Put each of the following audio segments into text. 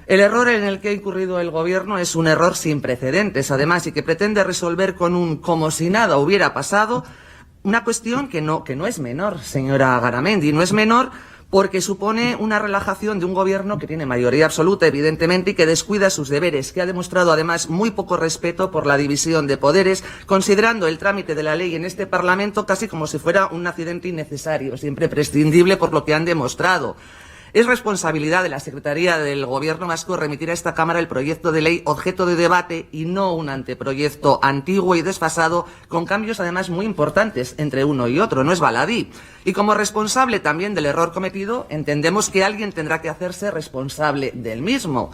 El error en el que ha incurrido el Gobierno es un error sin precedentes, además, y que pretende resolver con un como si nada hubiera pasado una cuestión que no es menor, señora Garamendi, no es menor porque supone una relajación de un Gobierno que tiene mayoría absoluta, evidentemente, y que descuida sus deberes, que ha demostrado además muy poco respeto por la división de poderes, considerando el trámite de la ley en este Parlamento casi como si fuera un accidente innecesario, siempre prescindible por lo que han demostrado. Es responsabilidad de la Secretaría del Gobierno vasco remitir a esta Cámara el proyecto de ley objeto de debate y no un anteproyecto antiguo y desfasado con cambios además muy importantes entre uno y otro, no es baladí. Y como responsable también del error cometido, entendemos que alguien tendrá que hacerse responsable del mismo.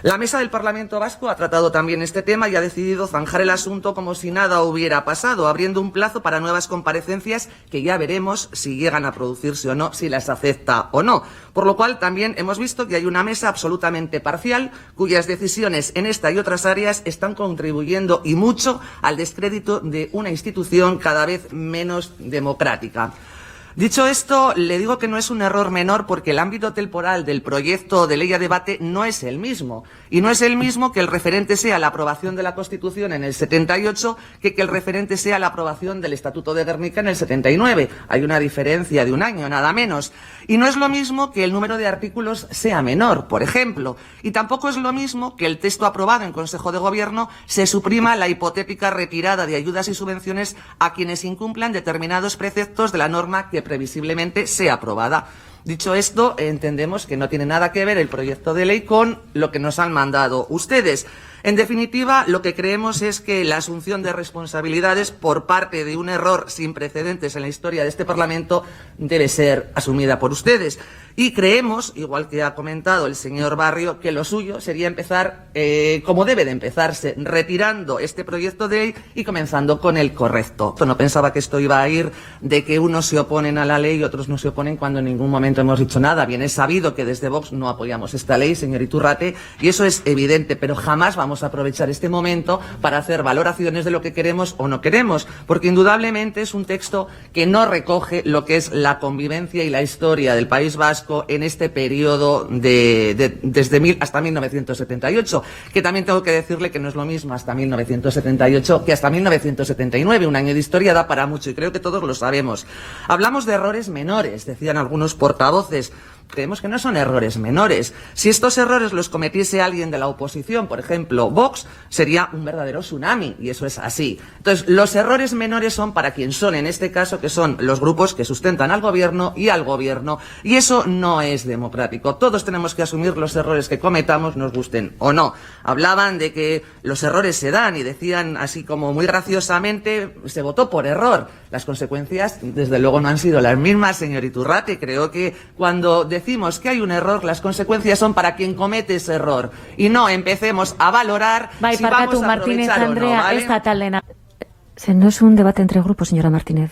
La Mesa del Parlamento Vasco ha tratado también este tema y ha decidido zanjar el asunto como si nada hubiera pasado, abriendo un plazo para nuevas comparecencias que ya veremos si llegan a producirse o no, si las acepta o no. Por lo cual también hemos visto que hay una mesa absolutamente parcial cuyas decisiones en esta y otras áreas están contribuyendo y mucho al descrédito de una institución cada vez menos democrática. Dicho esto, le digo que no es un error menor porque el ámbito temporal del proyecto de ley a debate no es el mismo. Y no es el mismo que el referente sea la aprobación de la Constitución en el 78 que el referente sea la aprobación del Estatuto de Gernika en el 79. Hay una diferencia de un año, nada menos. Y no es lo mismo que el número de artículos sea menor, por ejemplo. Y tampoco es lo mismo que el texto aprobado en Consejo de Gobierno se suprima la hipotética retirada de ayudas y subvenciones a quienes incumplan determinados preceptos de la norma que previsiblemente sea aprobada. Dicho esto, entendemos que no tiene nada que ver el proyecto de ley con lo que nos han mandado ustedes. En definitiva, lo que creemos es que la asunción de responsabilidades por parte de un error sin precedentes en la historia de este Parlamento debe ser asumida por ustedes. Y creemos, igual que ha comentado el señor Barrio, que lo suyo sería empezar como debe de empezarse, retirando este proyecto de ley y comenzando con el correcto. No pensaba que esto iba a ir de que unos se oponen a la ley y otros no se oponen cuando en ningún momento hemos dicho nada. Bien es sabido que desde Vox no apoyamos esta ley, señor Iturrate, y eso es evidente, pero jamás vamos a aprovechar este momento para hacer valoraciones de lo que queremos o no queremos, porque indudablemente es un texto que no recoge lo que es la convivencia y la historia del País Vasco en este periodo desde hasta 1978, que también tengo que decirle que no es lo mismo hasta 1978 que hasta 1979, un año de historia da para mucho y creo que todos lo sabemos. Hablamos de errores menores, decían algunos portavoces. Creemos que no son errores menores. Si estos errores los cometiese alguien de la oposición, por ejemplo, Vox, sería un verdadero tsunami, y eso es así. Entonces, los errores menores son para quien son, en este caso, que son los grupos que sustentan al Gobierno, y eso no es democrático. Todos tenemos que asumir los errores que cometamos, nos gusten o no. Hablaban de que los errores se dan, y decían así como muy graciosamente, se votó por error. Las consecuencias, desde luego, no han sido las mismas, señor Iturrate. Creo que cuando decimos que hay un error, las consecuencias son para quien comete ese error. Y no empecemos a valorar si vamos a aprovechar o no, ¿vale? No es un debate entre grupos, señora Martínez.